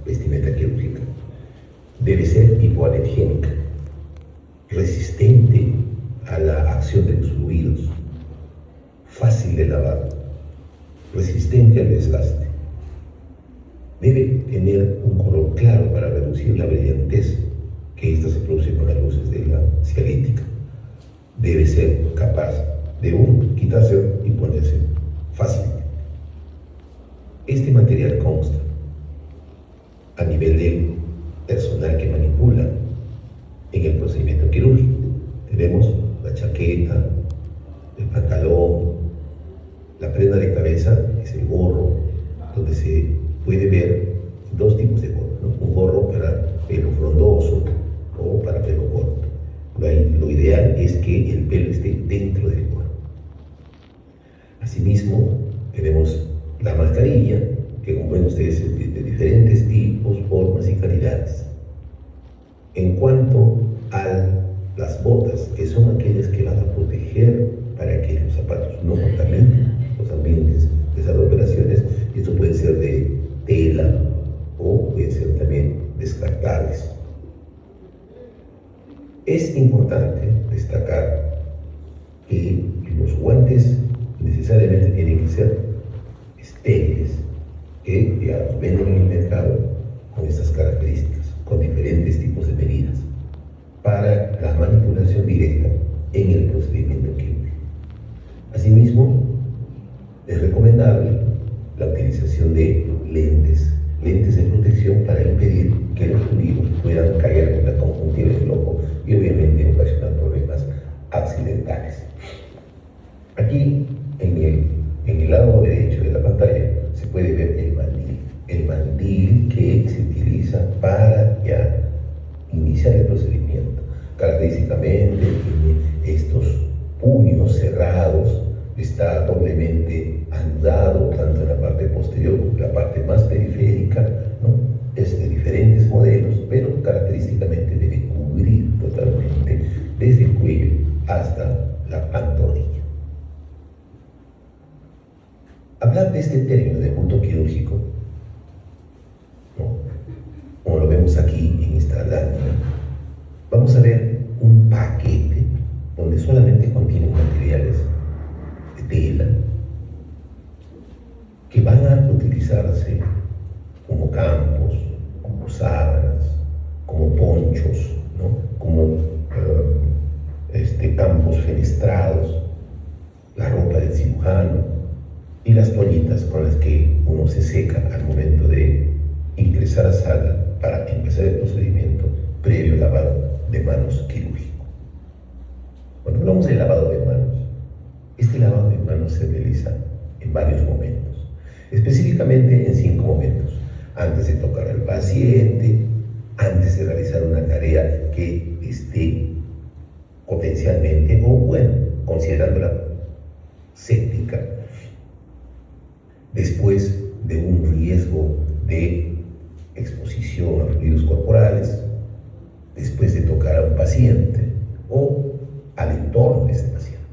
vestimenta quirúrgica, debe ser hipoalergénica, resistente a la acción de los fluidos, fácil de lavar, resistente al desgaste. Debe tener un color claro para reducir la brillantez que ésta se produce con las luces de la cialítica. Debe ser capaz de quitarse y ponerse fácilmente. Este material consta a nivel del personal que manipula en el procedimiento quirúrgico. Tenemos la chaqueta, el pantalón, la prenda de cabeza, es el gorro, donde se puede ver dos tipos de gorro, ¿no? Un gorro para pelo frondoso o para pelo corto. Lo ideal es que el pelo esté dentro del gorro. Asimismo, tenemos la mascarilla, que como ven ustedes es de diferentes tipos, formas y calidades. En cuanto a las botas, que son aquellas que van a proteger para que los zapatos no contaminen los ambientes de esas operaciones, esto puede ser de tela o puede ser también descartables. Es importante destacar que los guantes necesariamente tienen que ser estériles, que ya los venden en el mercado con estas características, con diferentes tipos de medidas, para la manipulación directa en el procedimiento quirúrgico. Asimismo, es recomendable la utilización de lentes de protección para impedir que los fluidos puedan caer en la conjuntiva del ojo y obviamente ocasionar problemas accidentales. Aquí, en el lado derecho de la pantalla, se puede ver el mandil que se utiliza para ya iniciar el procedimiento. Característicamente tiene estos puños cerrados, está doblemente anudado tanto en la parte posterior como en la parte más periférica, ¿no? Es de diferentes modelos, pero característicamente debe cubrir totalmente desde el cuello hasta la pantorrilla. Hablar de este término de punto quirúrgico, ¿no? Como lo vemos aquí en esta lámina, vamos a ver un paquete donde solamente contiene materiales de tela que van a utilizarse como campos, como sábanas, como ponchos, ¿no? Como campos fenestrados, la ropa del cirujano y las toallitas con las que uno se seca al momento de ingresar a sala para empezar el procedimiento previo al lavado de manos quirúrgico. Cuando hablamos de lavado de manos, este lavado de manos se realiza en varios momentos, específicamente en 5 momentos: antes de tocar al paciente, antes de realizar una tarea que esté potencialmente considerándola séptica, después de un riesgo de exposición a fluidos corporales, después de tocar a un paciente o al entorno de ese paciente.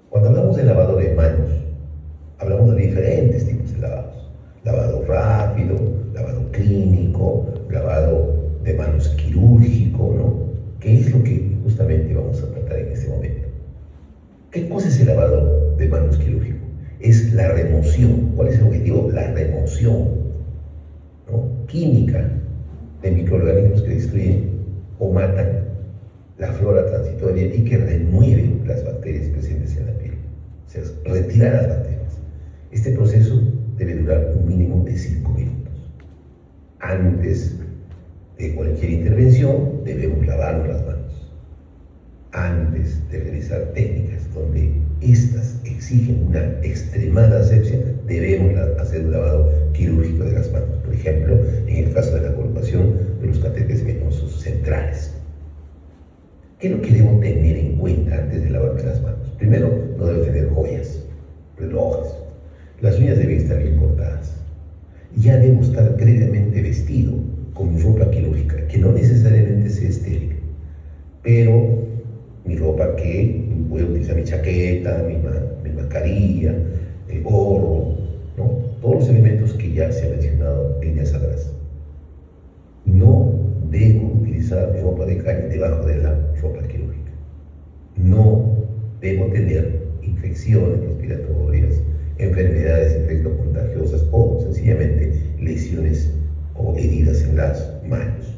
Cuando hablamos de lavado de manos, hablamos de diferentes tipos de lavados: lavado rápido, lavado clínico, lavado de manos quirúrgico, ¿no? ¿Qué es lo que justamente vamos a tratar en este momento? ¿Qué cosa es el lavado de manos quirúrgico? Es la remoción. ¿Cuál es el objetivo? La remoción, ¿no?, química de microorganismos que destruyen o matan la flora transitoria y que remueven las bacterias presentes en la piel. O sea, retirar las bacterias. Este proceso debe durar un mínimo de 5 minutos. Antes de cualquier intervención debemos lavarnos las manos. Antes de realizar técnicas donde estas exigen una extremada asepsia, debemos hacer un lavado quirúrgico de las manos. Por ejemplo, en el caso de la colocación de los catéteres venosos centrales. ¿Qué es lo que debo tener en cuenta antes de lavarme las manos? Primero, no debo tener joyas, relojes. Las uñas deben estar bien cortadas. Ya debo estar previamente vestido con mi ropa quirúrgica, que no necesariamente sea estéril, pero mi ropa que voy a utilizar, mi chaqueta, mi mascarilla, el gorro, ¿no? Todos los elementos que ya se ha mencionado en días atrás. No debo utilizar ropa de calle debajo de la ropa quirúrgica. No debo tener infecciones respiratorias, enfermedades infectocontagiosas o sencillamente lesiones o heridas en las manos.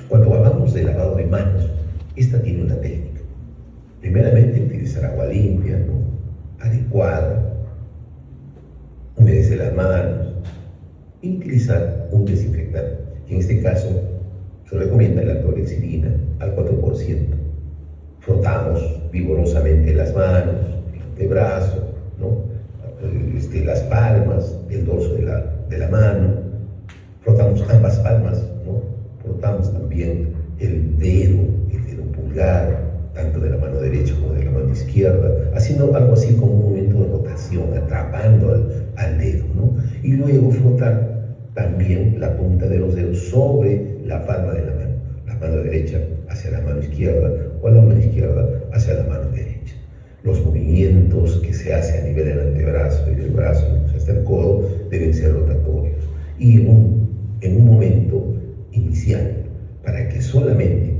Cuando hablamos de lavado de manos, esta tiene una técnica. Primeramente, utilizar agua limpia, adecuada, humedecer las manos y utilizar un desinfectante. En este caso, se recomienda la clorhexidina al 4%. Frotamos vigorosamente las manos, el antebrazo, las palmas, el dorso de la mano. Frotamos ambas palmas, frotamos también el dedo pulgar, tanto de la mano derecha como de la mano izquierda, haciendo algo así como un movimiento de rotación, atrapando al dedo, y luego frotar también la punta de los dedos sobre la palma de la mano derecha hacia la mano izquierda o la mano izquierda hacia la mano derecha. Los movimientos que se hacen a nivel del antebrazo y del brazo hasta el codo deben ser rotatorios y en un momento inicial, para que solamente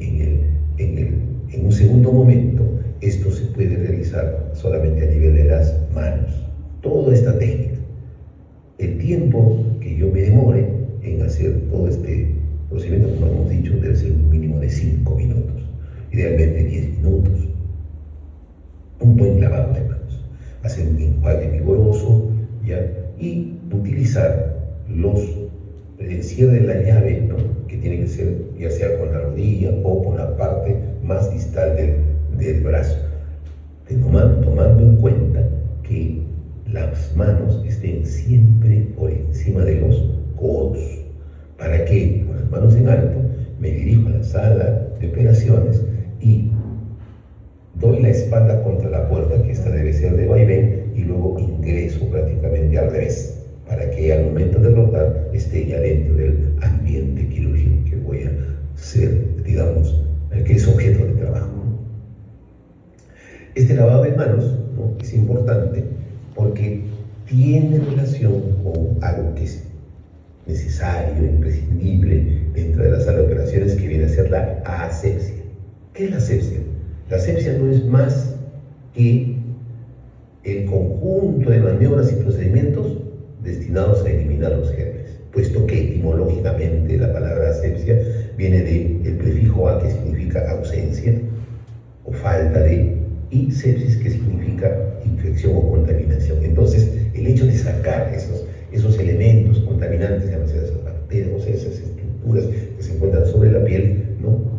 en un segundo momento esto se puede realizar solamente a nivel de las manos. Toda esta técnica, el tiempo que yo me demore en hacer todo este procedimiento, como hemos dicho, debe ser un mínimo de 5 minutos, idealmente 10 minutos. Un buen lavado de manos, hacer un enjuague vigoroso, y utilizar el cierre de la llave, que tiene que ser ya sea con la rodilla o con la parte más distal del brazo, tomando en cuenta que las manos estén siempre por encima de los codos, para que con las manos en alto me dirijo a la sala de operaciones y doy la espalda contra la puerta, que esta debe ser de vaivén, y luego ingreso prácticamente al revés, para que al momento de rotar esté ya dentro del ambiente quirúrgico que voy a ser, digamos, el que es objeto de trabajo. Este lavado de manos es importante porque tiene relación con algo que es necesario, imprescindible dentro de la sala de operaciones, que viene a ser la asepsia. ¿Qué es la asepsia? La asepsia no es más que el conjunto de maniobras y procedimientos destinados a eliminar los gérmenes, puesto que etimológicamente la palabra asepsia viene del prefijo a, que significa ausencia o falta de, y sepsis, que significa infección o contaminación. Entonces, el hecho de sacar esos elementos contaminantes, llámese esas bacterias, esas estructuras que se encuentran sobre la piel,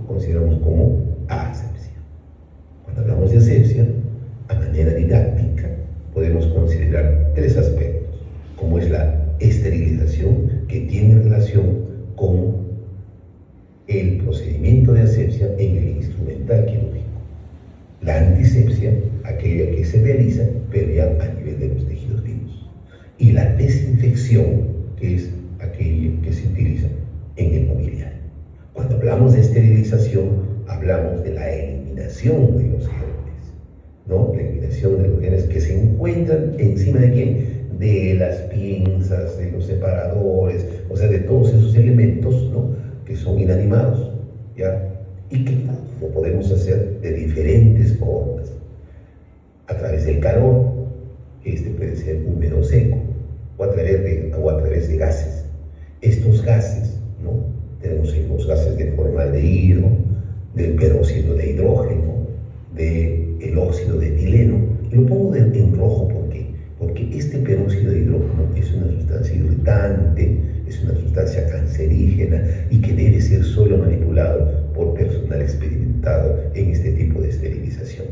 consideramos como asepsia. Cuando hablamos de asepsia, a manera didáctica, podemos considerar 3 aspectos, como es la esterilización, que tiene relación con el procedimiento de asepsia en el instrumental quirúrgico; la antisepsia, aquella que se realiza pero ya a nivel de los tejidos vivos; y la desinfección, que es aquella que se utiliza en el mobiliario. Cuando hablamos de esterilización, hablamos de la eliminación de los gérmenes, la eliminación de los gérmenes que se encuentran encima de ¿quién? De las pinzas, de los separadores, o sea, de todos esos elementos, que son inanimados, y que lo podemos hacer de diferentes formas: a través del calor, que puede ser húmedo o seco, o a través de gases. Estos gases, tenemos los gases de formaldehído, del peróxido de hidrógeno, del óxido de etileno. Y lo pongo en rojo, ¿por qué? Porque este peróxido de hidrógeno es una sustancia irritante, es una sustancia cancerígena y que debe ser solo manipulado por personal experimentado en este tipo de esterilización.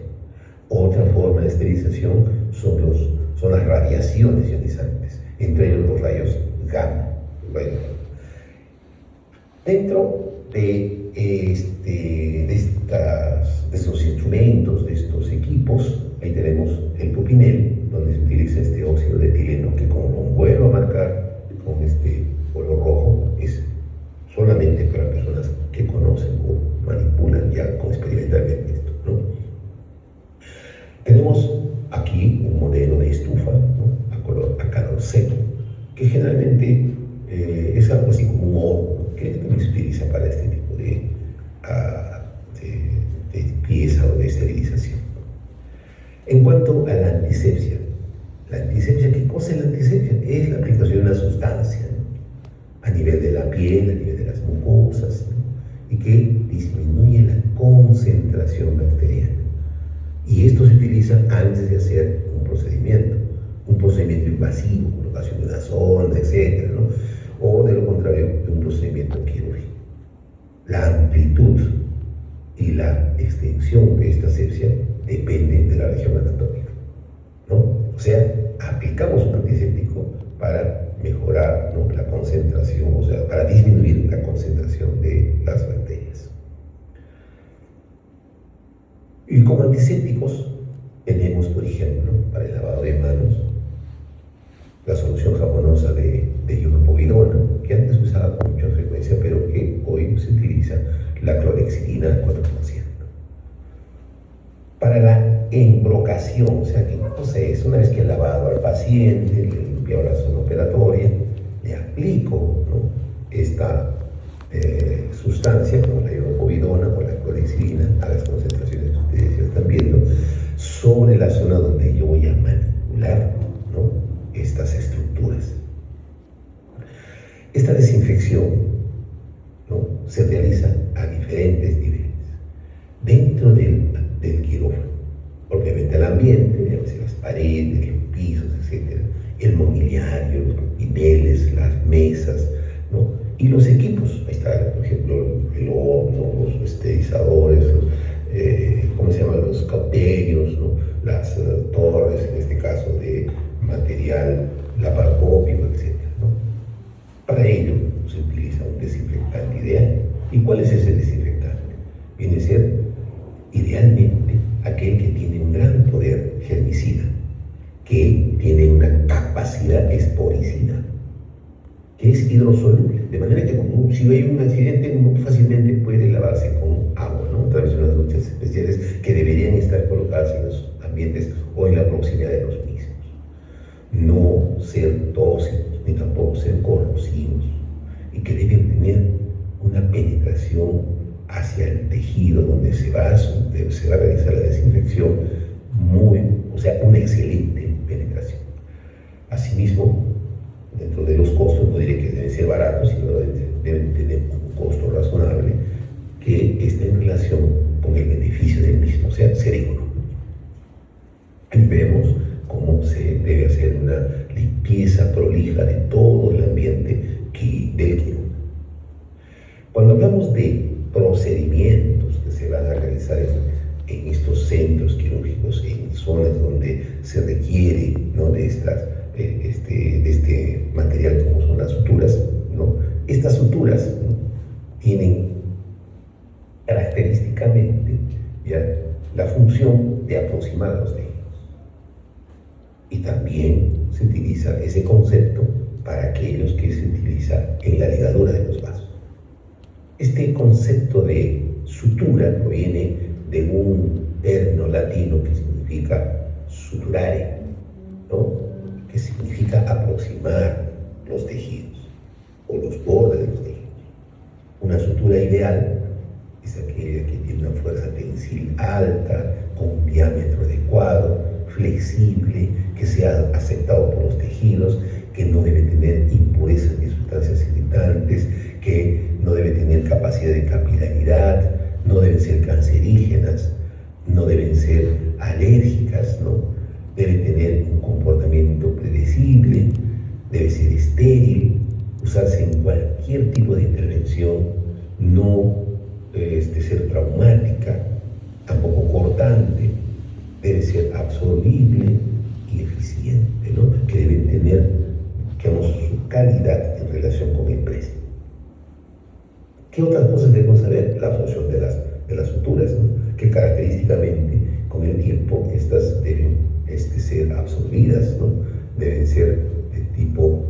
Otra forma de esterilización son las radiaciones ionizantes, entre ellos los rayos gamma. Dentro de estos instrumentos, de estos equipos, ahí tenemos el pupinel, donde se utiliza este óxido de etileno, que, como lo vuelvo a marcar con este color rojo, es solamente para personas que conocen o manipulan ya experimentalmente esto, Tenemos aquí un modelo de estufa, a calor seco, que generalmente es algo así como un horno, que también se utiliza para este tipo de limpieza o de esterilización. En cuanto a la antisepsia, ¿qué cosa es la antisepsia? Es la aplicación de una sustancia, ¿no?, a nivel de la piel, a nivel de las mucosas, ¿no?, y que disminuye la concentración bacteriana. Y esto se utiliza antes de hacer un procedimiento invasivo, colocación de una sonda, etc., ¿no?, o de lo contrario, de un procedimiento quirúrgico. La amplitud y la extensión de esta asepsia depende de la región anatómica, ¿no? O sea, aplicamos un antiséptico para mejorar, ¿no?, la concentración, o sea, para disminuir la concentración de las bacterias. Y como antisépticos tenemos, por ejemplo, para el lavado de manos, la solución japonesa de ionopovidona, que antes se usaba con mucha frecuencia, pero que hoy se utiliza la clorhexidina al 4%. Para la embrocación, o sea, ¿qué cosa es? Una vez que he lavado al paciente, le he limpiado la zona operatoria, le aplico, ¿no?, esta sustancia, como la ionopovidona o la clorhexidina, a las concentraciones que ustedes ya están viendo, sobre la zona donde yo voy a manipular, ¿no?, estas estructuras. Esta desinfección, ¿no?, se realiza a diferentes niveles. Dentro del quirófano, obviamente el ambiente, las paredes, los pisos, etc., el mobiliario, los niveles, las mesas, ¿no?, y los equipos. Ahí está, por ejemplo, el horno, los esterilizadores, ¿cómo se llaman? Los cauterios, ¿no?, las torres, en este caso de material laparoscópico, etc., ¿no? Para ello se utiliza un desinfectante ideal. ¿Y cuál es ese desinfectante? Viene a ser idealmente aquel que tiene un gran poder germicida, que tiene una capacidad esporicida, que es hidrosoluble, de manera que si hay un accidente muy fácilmente puede lavarse con agua, ¿no?, a través de unas duchas especiales que deberían estar colocadas en los ambientes o en la proximidad de los mismos. No ser tóxicos ni tampoco ser corrosivos, y que deben tener una penetración hacia el tejido donde se va a realizar la desinfección, o sea, una excelente penetración. Asimismo, dentro de los costos, no diré que deben ser baratos, sino deben tener un costo razonable que esté en relación con el beneficio del mismo, o sea, ser económico. Ahí vemos cómo se debe hacer una limpieza prolija de todo el ambiente del quirófano. Cuando hablamos de procedimientos que se van a realizar en estos centros quirúrgicos, en zonas donde se requiere, ¿no?, de este material como son las suturas, ¿no? Estas suturas, ¿no?, tienen característicamente, ¿ya?, la función de aproximar los tejidos. Y también se utiliza ese concepto para aquellos que se utiliza en la ligadura de los vasos. Este concepto de sutura proviene de un término latino que significa suturare, ¿no?, que significa aproximar los tejidos o los bordes de los tejidos. Una sutura ideal es aquella que tiene una fuerza tensil alta, con un diámetro adecuado, flexible, que sea aceptado por los tejidos, que no debe tener impurezas ni sustancias irritantes, que no debe tener capacidad de capilaridad, no deben ser cancerígenas, no deben ser alérgicas, ¿no?, debe tener un comportamiento predecible, debe ser estéril, usarse en cualquier tipo de intervención, no ser traumática, tampoco cortante, debe ser absorbible y eficiente, ¿no?, que debe tener, digamos, su calidad en relación con el precio. ¿Qué otras cosas debemos saber? La función de las suturas, ¿no?, que característicamente con el tiempo estas deben ser absorbidas, ¿no?, deben ser de tipo,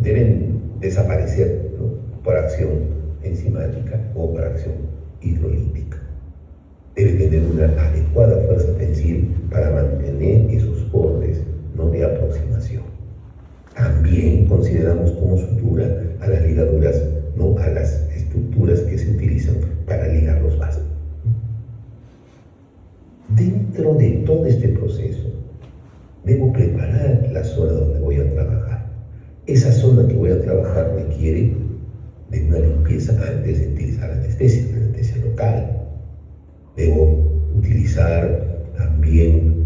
deben desaparecer, ¿no?, por acción enzimática o por acción hidrolítica. Debe tener una adecuada fuerza tensil para mantener mantener esos bordes, ¿no?, de aproximación. También consideramos como sutura a las ligaduras, ¿no?, a las estructuras que se utilizan para ligar los vasos. Dentro de todo este proceso, debo preparar la zona donde voy a trabajar. Esa zona que voy a trabajar requiere de una limpieza antes de utilizar la anestesia local. Debo utilizar también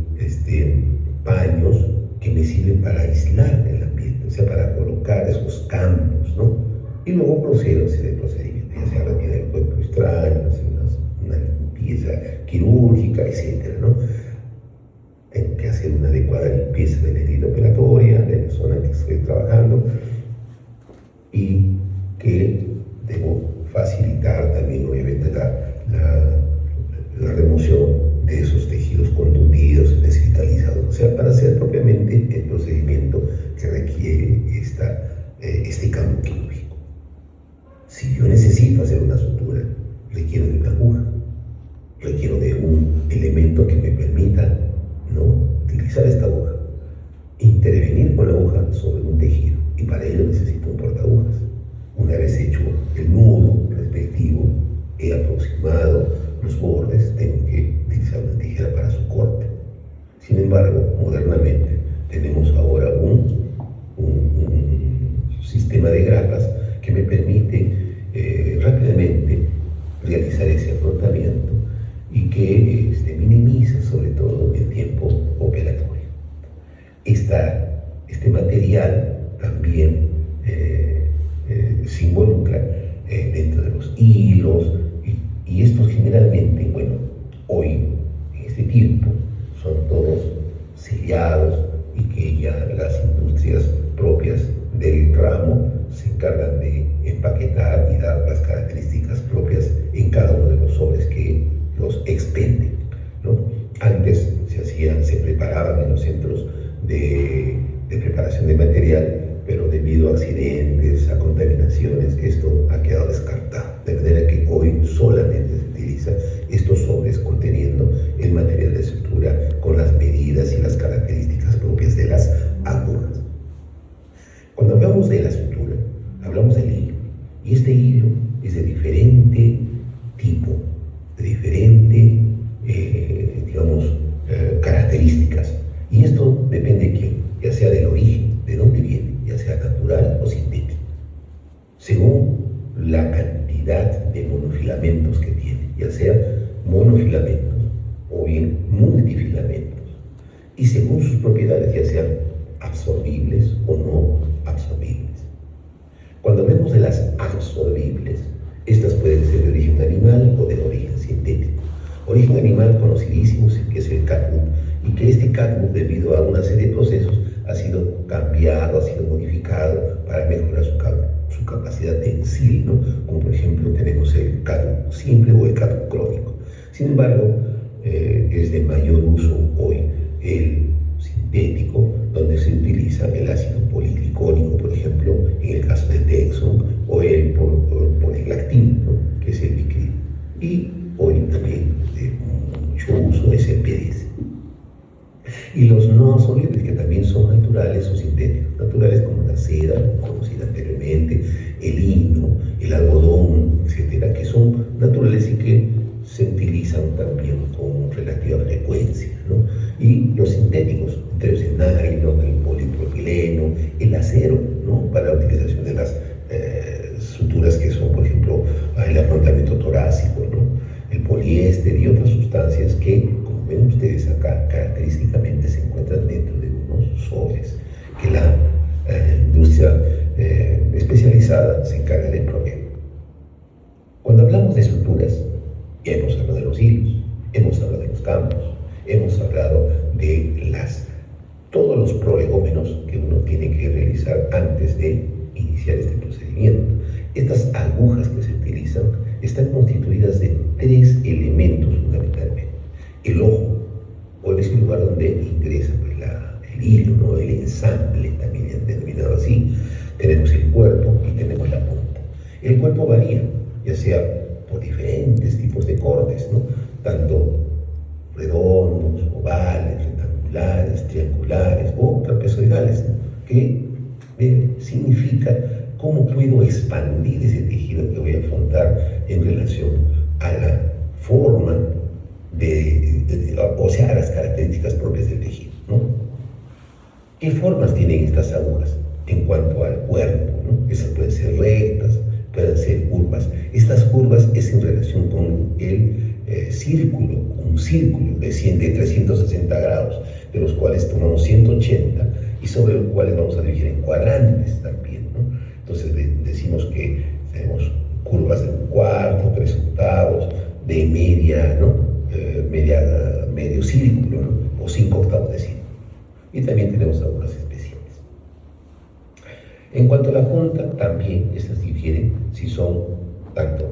paños que me sirven para aislar el ambiente, o sea, para colocar esos campos, ¿no? Y luego procedo a hacer el procedimiento, ya sea retirada del cuerpo extraño, hacer una limpieza quirúrgica, etcétera, ¿no? Tengo que hacer una adecuada limpieza de la herida operatoria, de la zona en que estoy trabajando, y que debo facilitar también, obviamente, la remoción de esos tejidos contundidos, desvitalizados, o sea, para hacer propiamente el procedimiento que requiere este cambio quirúrgico. Si yo necesito hacer una sutura, requiero de una aguja, requiero de un elemento que me permita, ¿no?, utilizar esta aguja, intervenir con la aguja sobre un tejido, y para ello necesito un portaagujas. Una vez hecho el nudo respectivo, he aproximado los bordes, tengo que utilizar una tijera para su corte. Sin embargo, modernamente tenemos ahora un sistema de grapas que me permite rápidamente realizar ese afrontamiento y que minimiza sobre todo el tiempo operatorio. Este material también se involucra dentro de los hilos, y estos generalmente, bueno, hoy, en este tiempo, son todos sellados, y que ya las industrias propias del ramo se encargan de empaquetar y dar las características propias en cada uno de los sobres que los expenden, ¿no? Antes se preparaban en los centros de preparación de material, pero debido a accidentes, a contaminaciones, esto ha quedado descartado, de manera que hoy solamente se utiliza estos sobres conteniendo el material de sutura con las medidas y las características propias de las agujas. Cuando hablamos de la sutura, hablamos del hilo, y este hilo es de diferente tipo, de diferente, características, y esto depende de quién, ya sea del origen, de dónde viene, ya sea natural o sintético, según la cantidad de monofilamentos que tiene, ya sea monofilamentos o bien multifilamentos, y según sus propiedades, ya sean absorbibles o no absorbibles. Cuando hablamos de las absorbibles, estas pueden ser de origen animal o de origen sintético. Origen animal conocidísimo, que es el catwood, y que este catwood, debido a una serie de procesos, ha sido cambiado, ha sido modificado para mejorar su capacidad tensil, ¿no? Como por ejemplo tenemos el catwood simple o el catwood crónico. Sin embargo, es de mayor uso hoy el sintético, donde se utiliza el ácido polglicólico, por ejemplo, en el caso del Dexon, o el poliglactín, ¿no?, que es el Vicryl. Y hoy también de mucho uso es el PDS. Y los no absorbibles, que también son naturales o sintéticos. Naturales como la seda, conocida anteriormente, el lino, el algodón, etcétera, que son naturales y que se utilizan también con relativa frecuencia, ¿no? Y los sintéticos, entre ellos el nylon, el polipropileno, el acero, ¿no?, para la utilización de las suturas que son, por ejemplo, el afrontamiento torácico, ¿no?, el poliéster y otras sustancias que, como ven ustedes acá, característicamente se encuentran dentro de unos sobres que la industria especializada se encarga de proveer. Cuando hablamos de suturas, ya hemos hablado de los hilos, hemos hablado de los campos, hemos hablado de todos los prolegómenos que uno tiene que realizar antes de iniciar este procedimiento. Estas agujas que se utilizan están constituidas de 3 elementos fundamentalmente. El ojo, o es el lugar donde ingresa el hilo, ¿no?, el ensamble, también denominado así. Tenemos el cuerpo y tenemos la punta. El cuerpo varía, ya sea por diferentes tipos de cortes, ¿no?, tanto redondos, ovales, rectangulares, circulares, triangulares o trapezoidales, ¿no? Que significa cómo puedo expandir ese tejido que voy a afrontar en relación a la forma o sea, a las características propias del tejido, ¿no? ¿Qué formas tienen estas agujas en cuanto al cuerpo, ¿no? Esas pueden ser rectas, pueden ser curvas. Estas curvas es en relación con el círculo, un círculo de 360 grados, de los cuales tomamos 180 y sobre los cuales vamos a dividir en cuadrantes también, ¿no? Entonces decimos que tenemos curvas de un cuarto, 3/8, de media, ¿no? Medio círculo, ¿no? O 5/8 de círculo. Y también tenemos agujas especiales. En cuanto a la punta, también estas difieren si son tanto,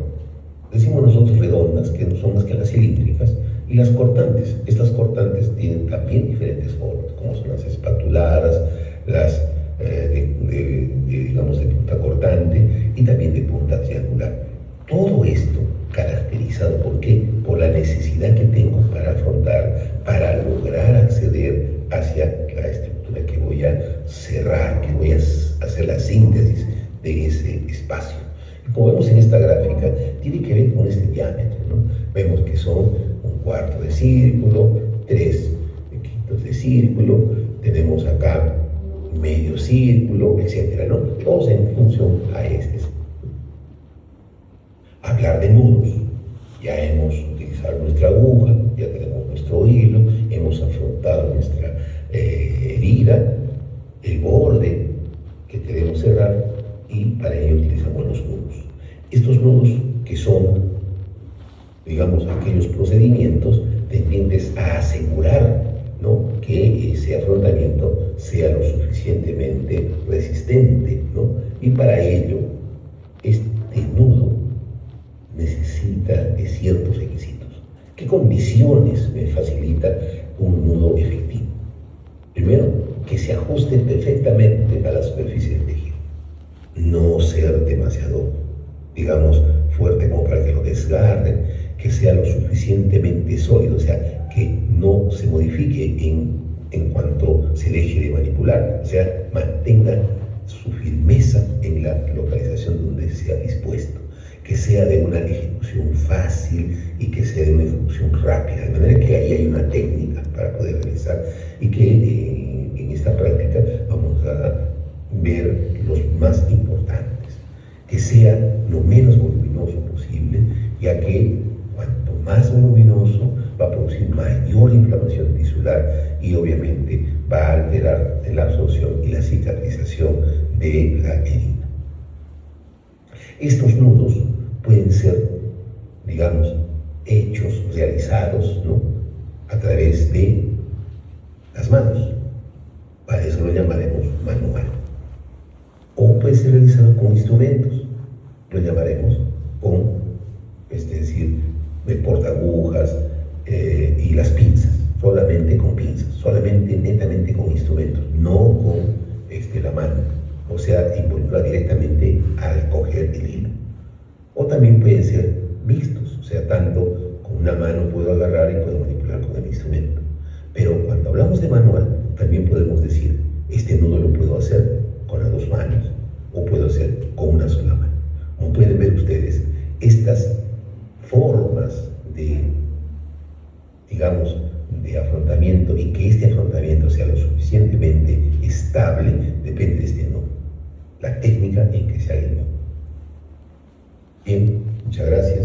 decimos nosotros redondas, que no son más que las cilíndricas, y las cortantes. Estas cortantes tienen también diferentes formas, como son las espatuladas, las digamos de punta cortante y también de punta triangular. Todo esto caracterizado ¿por qué? Por la necesidad que tengo para afrontar, para lograr acceder hacia la estructura que voy a cerrar, que voy a hacer la síntesis de ese espacio. Y como vemos en esta gráfica, tiene que ver con este diámetro, ¿no? Vemos que son 1/4 de círculo, 3/5 de círculo, tenemos acá medio círculo, etcétera, ¿no? Todos en función a este. Hablar de nudos, ya hemos utilizado nuestra aguja, ya tenemos nuestro hilo, hemos afrontado nuestra herida, el borde que queremos cerrar y para ello utilizamos los nudos. Estos nudos que son, digamos, aquellos procedimientos tendientes a asegurar, ¿no?, que ese afrontamiento sea lo suficientemente resistente, ¿no? Y para ello este nudo necesita de ciertos requisitos. ¿Qué condiciones me facilita un nudo efectivo? Primero, que se ajuste perfectamente a la superficie del tejido. No ser demasiado, digamos, fuerte como para que lo desgarre, que sea lo suficientemente sólido, o sea, que no se modifique en cuanto se deje de manipular, o sea, mantenga su firmeza en la localización donde se ha dispuesto, que sea de una ejecución fácil y que sea de una ejecución rápida, de manera que ahí hay una técnica para poder realizar y que en esta práctica vamos a ver los más importantes, que sea lo menos voluminoso posible, ya que cuanto más voluminoso va a producir mayor inflamación tisular y obviamente va a alterar la absorción y la cicatrización de la herida. Estos nudos pueden ser, digamos, hechos, realizados, ¿no?, a través de las manos. Para eso lo llamaremos manual. O puede ser realizado con instrumentos. Lo llamaremos con, es decir, el portaagujas y las pinzas. Solamente con pinzas, solamente netamente con instrumentos, no con la mano. O sea, involucra directamente al coger el hilo. O también pueden ser mixtos, o sea, tanto con una mano puedo agarrar y puedo manipular con el instrumento. Pero cuando hablamos de manual, también podemos decir, este nudo lo puedo hacer con las dos manos, o puedo hacer con una sola mano. Como pueden ver ustedes, estas formas de, digamos, de afrontamiento y que este afrontamiento sea lo suficientemente estable, depende de este nudo, la técnica en que se haga el nudo. Bien, muchas gracias.